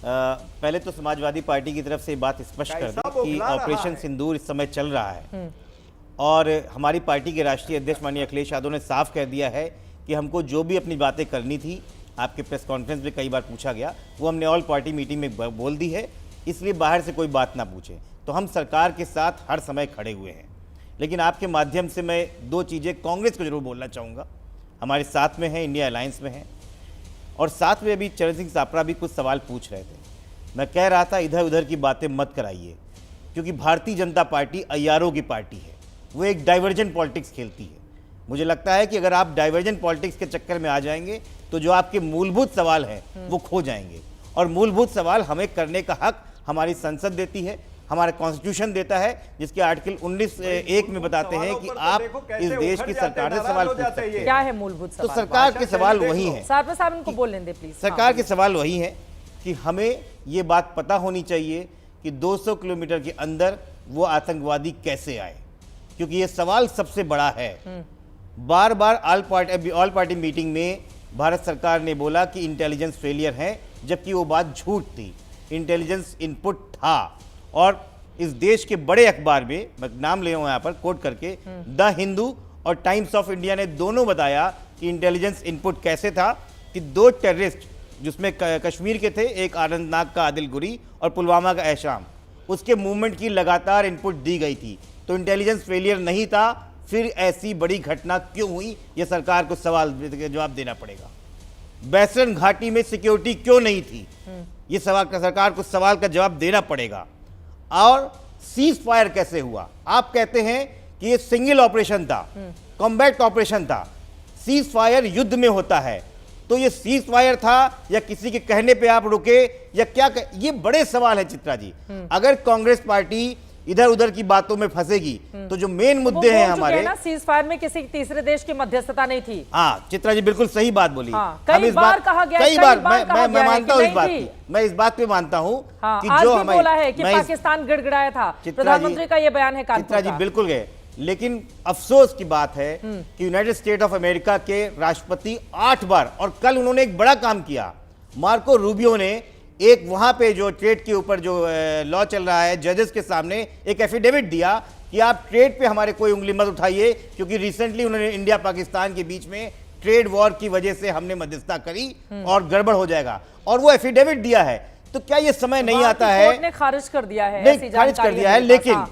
पहले तो समाजवादी पार्टी की तरफ से बात स्पष्ट कर दें कि ऑपरेशन सिंदूर इस समय चल रहा है और हमारी पार्टी के राष्ट्रीय अध्यक्ष माननीय अखिलेश यादव ने साफ कह दिया है कि हमको जो भी अपनी बातें करनी थी, आपके प्रेस कॉन्फ्रेंस में कई बार पूछा गया, वो हमने ऑल पार्टी मीटिंग में बोल दी है, इसलिए बाहर से कोई बात ना पूछे। तो हम सरकार के साथ हर समय खड़े हुए हैं। लेकिन आपके माध्यम से मैं दो चीज़ें कांग्रेस को जरूर बोलना चाहूँगा। हमारे साथ में है, इंडिया अलायंस में है, और साथ में अभी चरण सिंह सापरा भी कुछ सवाल पूछ रहे थे। मैं कह रहा था इधर उधर की बातें मत कराइए, क्योंकि भारतीय जनता पार्टी अय्यारों की पार्टी है, वो एक डाइवर्जेंट पॉलिटिक्स खेलती है। मुझे लगता है कि अगर आप डाइवर्जेंट पॉलिटिक्स के चक्कर में आ जाएंगे तो जो आपके मूलभूत सवाल हैं वो खो जाएंगे, और मूलभूत सवाल हमें करने का हक हमारी संसद देती है, हमारा कॉन्स्टिट्यूशन देता है, जिसके आर्टिकल 19(1) में बताते हैं कि आप इस देश की सरकार से सवाल पूछ सकते हैं। क्या है मूलभूत सवाल? तो सरकार के सवाल वही है, साहब इनको बोलने दें प्लीज। सरकार के सवाल वही है कि हमें ये बात पता होनी चाहिए कि 200 किलोमीटर के अंदर वो आतंकवादी कैसे आए, क्योंकि ये सवाल सबसे बड़ा है। बार बार ऑल पार्टी मीटिंग में भारत सरकार ने बोला कि इंटेलिजेंस फेलियर है, जबकि वो बात झूठ थी। इंटेलिजेंस इनपुट था, और इस देश के बड़े अखबार में, मैं नाम ले रहा हूं यहाँ पर कोट करके, द हिंदू और टाइम्स ऑफ इंडिया ने दोनों बताया कि इंटेलिजेंस इनपुट कैसे था कि 2 टेररिस्ट, जिसमें कश्मीर के थे, एक अनंतनाग का आदिल गुरी और पुलवामा का एहशाम, उसके मूवमेंट की लगातार इनपुट दी गई थी। तो इंटेलिजेंस फेलियर नहीं था, फिर ऐसी बड़ी घटना क्यों हुई, यह सरकार को जवाब देना पड़ेगा। बैसरन घाटी में सिक्योरिटी क्यों नहीं थी, ये सरकार को सवाल का जवाब देना पड़ेगा। और सीज फायर कैसे हुआ? आप कहते हैं कि ये सिंगल ऑपरेशन था, कॉम्बैट ऑपरेशन था। सीज फायर युद्ध में होता है, तो ये सीज फायर था या किसी के कहने पे आप रुके या क्या ये बड़े सवाल है चित्रा जी। अगर कांग्रेस पार्टी इधर उधर की बातों में फंसेगी तो जो मेन मुद्दे हैं हमारे, सीज फायर में किसी तीसरे देश की मध्यस्थता नहीं थी। हाँ चित्रा जी बिल्कुल सही बात बोली। कई बार कहा गया, कई बार मैं मानता हूँ इस बात की, मैं इस बात पे मानता हूँ कि जो हमें बोला है कि पाकिस्तान गिड़गिड़ाया था, प्रधानमंत्री का ये बयान है कानपुर चित्रा जी बिल्कुल गए। लेकिन अफसोस की बात है कि यूनाइटेड स्टेट ऑफ अमेरिका के राष्ट्रपति 8 बार, और कल उन्होंने एक बड़ा काम किया, मार्को रूबियो ने एक वहां पे जो ट्रेड के ऊपर जो लॉ चल रहा है, जजेस के सामने एक एफिडेविट दिया कि आप ट्रेड पे हमारे कोई उंगली मत उठाइए, क्योंकि रिसेंटली उन्होंने इंडिया पाकिस्तान के बीच में ट्रेड वॉर की वजह से हमने मध्यस्थता करी और गड़बड़ हो जाएगा, और वो एफिडेविट दिया है। तो क्या ये समय नहीं आता है? कोर्ट ने खारिज कर दिया है, नहीं खारिज कर दिया है, लेकिन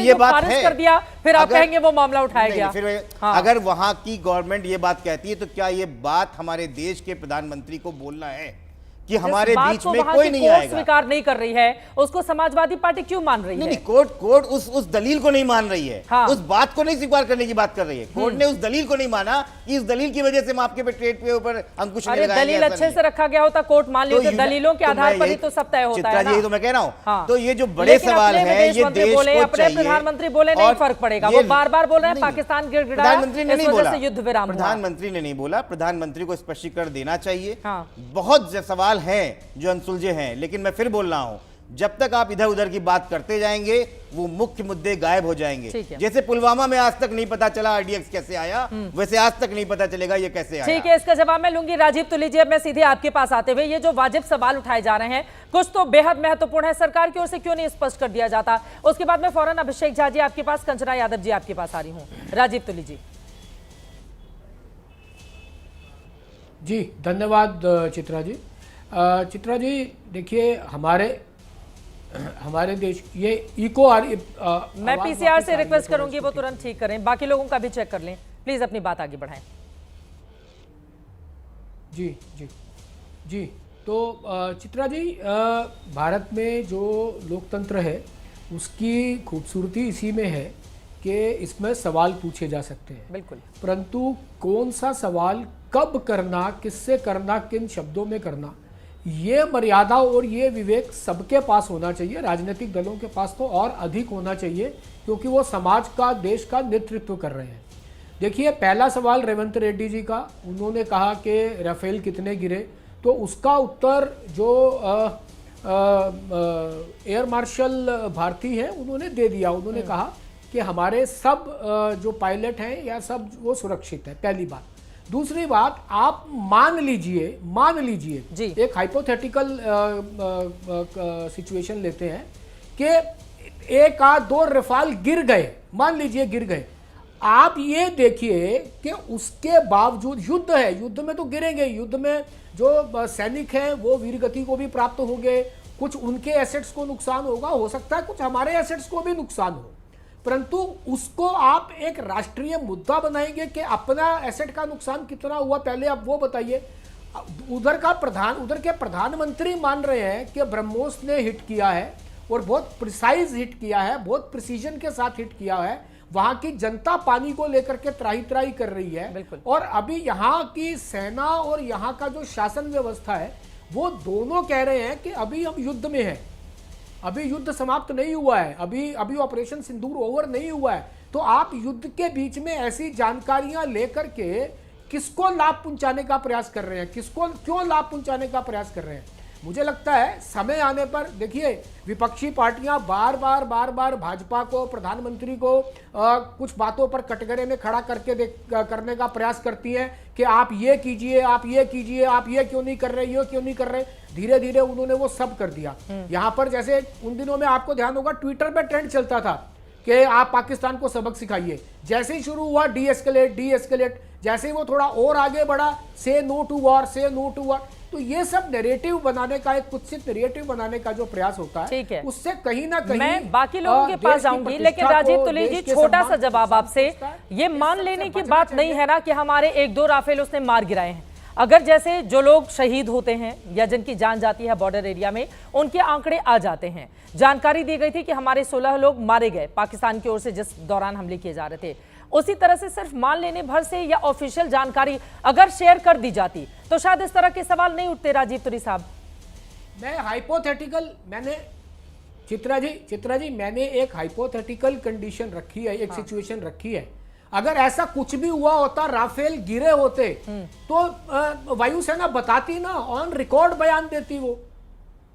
ये बात है, कर दिया, फिर आप कहेंगे वो मामला उठाया गया। फिर अगर वहां की गवर्नमेंट ये बात कहती है तो क्या ये बात हमारे देश के प्रधानमंत्री को बोलना है कि हमारे बीच में कोई नहीं आएगा? स्वीकार नहीं कर रही है, उसको समाजवादी पार्टी क्यों मान रही है? नहीं, कोर्ट उस दलील को नहीं मान रही है। उस बात को नहीं स्वीकार करने की बात कर रही है। कोर्ट ने उस दलील को नहीं माना कि इस दलील की वजह से हम आपके पे ट्रेड पे ऊपर अंकुश नहीं लगाएंगे। दलील अच्छे से रखा गया होता, कोर्ट मान लेते, दलीलों के आधार पर ही तो सब तय होता है। यही तो मैं कह रहा हूँ। तो ये जो बड़े सवाल है, ये देश को चाहिए। प्रधानमंत्री बोले नहीं फर्क पड़ेगा, वो बार बार बोल रहे हैं पाकिस्तान गिड़गिड़ाया, प्रधानमंत्री ने नहीं बोला, युद्ध विराम। प्रधानमंत्री ने नहीं बोला, प्रधानमंत्री को स्पष्टीकरण देना चाहिए। बहुत सवाल हैं जो सुलझे हैं, लेकिन मैं फिर बोल रहा हूं, जब तक आप इधर उधर की बात करते जाएंगे वो मुख्य मुद्दे गायब हो जाएंगे। जैसे पुलवामा में आज तक नहीं पता चला आरडीएक्स कैसे आया, वैसे आज तक नहीं पता चलेगा ये कैसे आया। ठीक है, इसका जवाब मैं लूंगी। राजीव तुली जी, अब मैं सीधे आपके पास आते हुए, ये जो वाजिब सवाल उठाए जा रहे हैं कुछ तो बेहद महत्वपूर्ण है, सरकार की ओर से क्यों नहीं स्पष्ट कर दिया जाता? उसके बाद में फौरन अभिषेक झा जी आपके पास, कंचना यादव जी आपके पास आ रही हूँ। राजीव तुली जी। जी धन्यवाद चित्रा जी। चित्रा जी देखिए, हमारे देश ये इको मैं पीसीआर से रिक्वेस्ट करूंगी वो तुरंत ठीक करें, बाकी लोगों का भी चेक कर लें प्लीज, अपनी बात आगे बढ़ाएं। जी जी जी। तो चित्रा जी, भारत में जो लोकतंत्र है उसकी खूबसूरती इसी में है कि इसमें सवाल पूछे जा सकते हैं। बिल्कुल। परंतु कौन सा सवाल कब करना, किससे करना, किन शब्दों में करना, ये मर्यादा और ये विवेक सबके पास होना चाहिए। राजनीतिक दलों के पास तो और अधिक होना चाहिए, क्योंकि वो समाज का, देश का नेतृत्व कर रहे हैं। देखिए, पहला सवाल रेवंत रेड्डी जी का, उन्होंने कहा कि राफेल कितने गिरे, तो उसका उत्तर जो एयर मार्शल भारती हैं उन्होंने दे दिया। उन्होंने कहा कि हमारे सब जो पायलट हैं या सब वो सुरक्षित है, पहली बात। दूसरी बात, आप मान लीजिए जी। एक हाइपोथेटिकल सिचुएशन लेते हैं कि एक आध दो रफाल गिर गए, मान लीजिए गिर गए। आप ये देखिए कि उसके बावजूद युद्ध है, युद्ध में तो गिरेंगे, युद्ध में जो सैनिक हैं वो वीरगति को भी प्राप्त होंगे, कुछ उनके एसेट्स को नुकसान होगा, हो सकता है कुछ हमारे एसेट्स को भी नुकसान हो, परंतु उसको आप एक राष्ट्रीय मुद्दा बनाएंगे कि अपना एसेट का नुकसान कितना हुआ, पहले आप वो बताइए। उधर के प्रधानमंत्री मान रहे हैं कि ब्रह्मोस ने हिट किया है और बहुत प्रिसाइज हिट किया है, बहुत प्रिसीजन के साथ हिट किया है। वहां की जनता पानी को लेकर के त्राही त्राही कर रही है, और अभी यहाँ की सेना और यहाँ का जो शासन व्यवस्था है वो दोनों कह रहे हैं कि अभी हम युद्ध में हैं, अभी युद्ध समाप्त नहीं हुआ है, अभी ऑपरेशन सिंदूर ओवर नहीं हुआ है। तो आप युद्ध के बीच में ऐसी जानकारियां लेकर के किसको लाभ पहुंचाने का प्रयास कर रहे हैं, किसको क्यों लाभ पहुंचाने का प्रयास कर रहे हैं? मुझे लगता है समय आने पर देखिए, विपक्षी पार्टियां बार बार भाजपा को, प्रधानमंत्री को कुछ बातों पर कटघरे में खड़ा करके करने का प्रयास करती हैं कि आप ये कीजिए, आप ये कीजिए, आप ये क्यों नहीं कर रहे, ये क्यों नहीं कर रहे। धीरे धीरे उन्होंने वो सब कर दिया। यहां पर जैसे उन दिनों में आपको ध्यान होगा ट्विटर पे ट्रेंड चलता था कि आप पाकिस्तान को सबक सिखाइए। जैसे ही शुरू हुआ डी एस्केलेट, जैसे ही वो थोड़ा और आगे बढ़ा, से नो टू वॉर, से नो टू वॉर। तो ये सब नैरेटिव बनाने का, एक कुत्सित नैरेटिव बनाने का जो प्रयास होता है, उससे कहीं ना कहीं मैं बाकी लोगों के पास जाऊंगी, लेकिन राजीव तुली जी, छोटा सा जवाब आपसे, ये मान लेने की बात नहीं है ना कि हमारे 1-2 राफेल उसने मार गिराए हैं। अगर जैसे जो लोग शहीद होते हैं या जिनकी जान जाती है बॉर्डर एरिया में, उनके आंकड़े आ जाते हैं। जानकारी दी गई थी कि हमारे 16 लोग मारे गए पाकिस्तान की ओर से जिस दौरान हमले किए जा रहे थे। उसी तरह से सिर्फ मान लेने भर से या ऑफिशियल जानकारी अगर शेयर कर दी जाती तो शायद इस तरह के सवाल नहीं उठते। राजीव तुली साहब, चित्रा जी मैंने एक हाइपोथेटिकल कंडीशन रखी है, एक सिचुएशन रखी है। अगर ऐसा कुछ भी हुआ होता, राफेल गिरे होते, तो वायुसेना बताती ना, ऑन रिकॉर्ड बयान देती। वो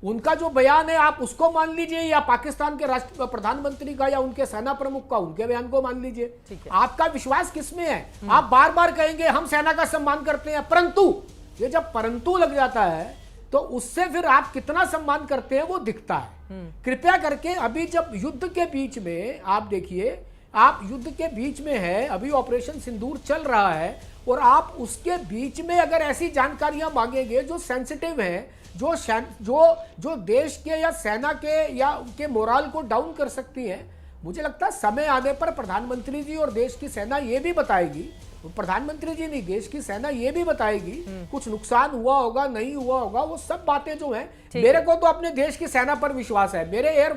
उनका जो बयान है आप उसको मान लीजिए, या पाकिस्तान के राष्ट्र प्रधानमंत्री का या उनके सेना प्रमुख का, उनके बयान को मान लीजिए। आपका विश्वास किसमें है? आप बार बार कहेंगे हम सेना का सम्मान करते हैं, परंतु ये जब परंतु लग जाता है तो उससे फिर आप कितना सम्मान करते हैं वो दिखता है। कृपया करके अभी जब युद्ध के बीच में, आप देखिए, आप युद्ध के बीच में है, अभी ऑपरेशन सिंदूर चल रहा है, और आप उसके बीच में अगर ऐसी जानकारियां मांगेंगे जो सेंसिटिव हैं, जो देश के या सेना के या उनके मोराल को डाउन कर सकती हैं, मुझे लगता है समय आने पर प्रधानमंत्री जी और देश की सेना ये भी बताएगी, प्रधानमंत्री जी नहीं, देश की सेना ये भी बताएगी कुछ नुकसान हुआ होगा, नहीं हुआ होगा, वो सब बातें जो हैं। मेरे को तो अपने देश की सेना पर विश्वास है। मेरे एयर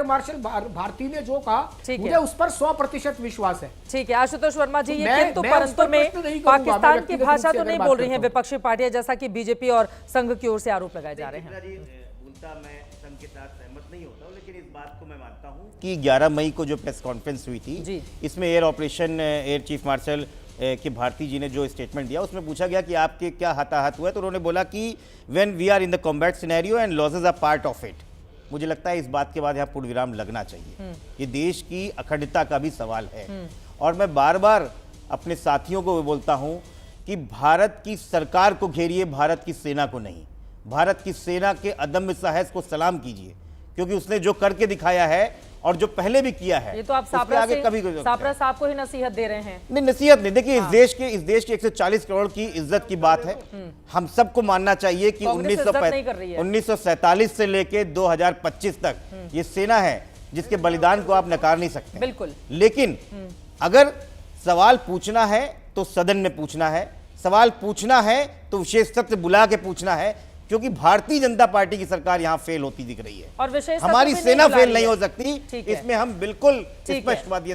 मार्शल भारती ने जो कहा, मुझे उस पर 100% विश्वास है। ठीक है आशुतोष वर्मा जी, ये किंतु परंतु में पाकिस्तान की भाषा तो नहीं बोल रही है विपक्षी पार्टियां, जैसा कि बीजेपी और संघ की ओर से आरोप लगाए जा रहे हैं। मैं संघ के साथ सहमत नहीं होता हूं, लेकिन इस बात को मैं मानता हूं कि 11 मई को जो प्रेस कॉन्फ्रेंस हुई थी, इसमें एयर चीफ मार्शल के भारती जी ने जो स्टेटमेंट दिया, उसमें पूछा गया कि आपके क्या हताहत हुआ, तो उन्होंने बोला कि when we are in the combat scenario and losses are part of it. मुझे लगता है इस बात के बाद यहाँ पूर्ण विराम लगना चाहिए। ये देश की अखंडता का भी सवाल है, और मैं बार बार अपने साथियों को बोलता हूँ कि भारत की सरकार को घेरिए, भारत की सेना को नहीं। भारत की सेना के अदम्य साहस को सलाम कीजिए, क्योंकि उसने जो करके दिखाया है और जो पहले भी किया है, ये तो आप सापरा साहब को ही नसीहत दे रहे हैं। नहीं, नसीहत नहीं, देखिए इस देश के 140 करोड़ की इज्जत की बात है। हम सबको मानना चाहिए कि 1947 से लेके 2025 तक ये सेना है जिसके बलिदान को आप नकार नहीं सकते। बिल्कुल। लेकिन अगर सवाल पूछना है तो सदन में पूछना है, सवाल पूछना है तो विशेष सत्र बुला के पूछना है, क्योंकि भारतीय जनता पार्टी की सरकार यहां फेल होती दिख रही है, और विशेष हमारी सेना फेल नहीं हो सकती, इसमें हम बिल्कुल स्पष्टवादी।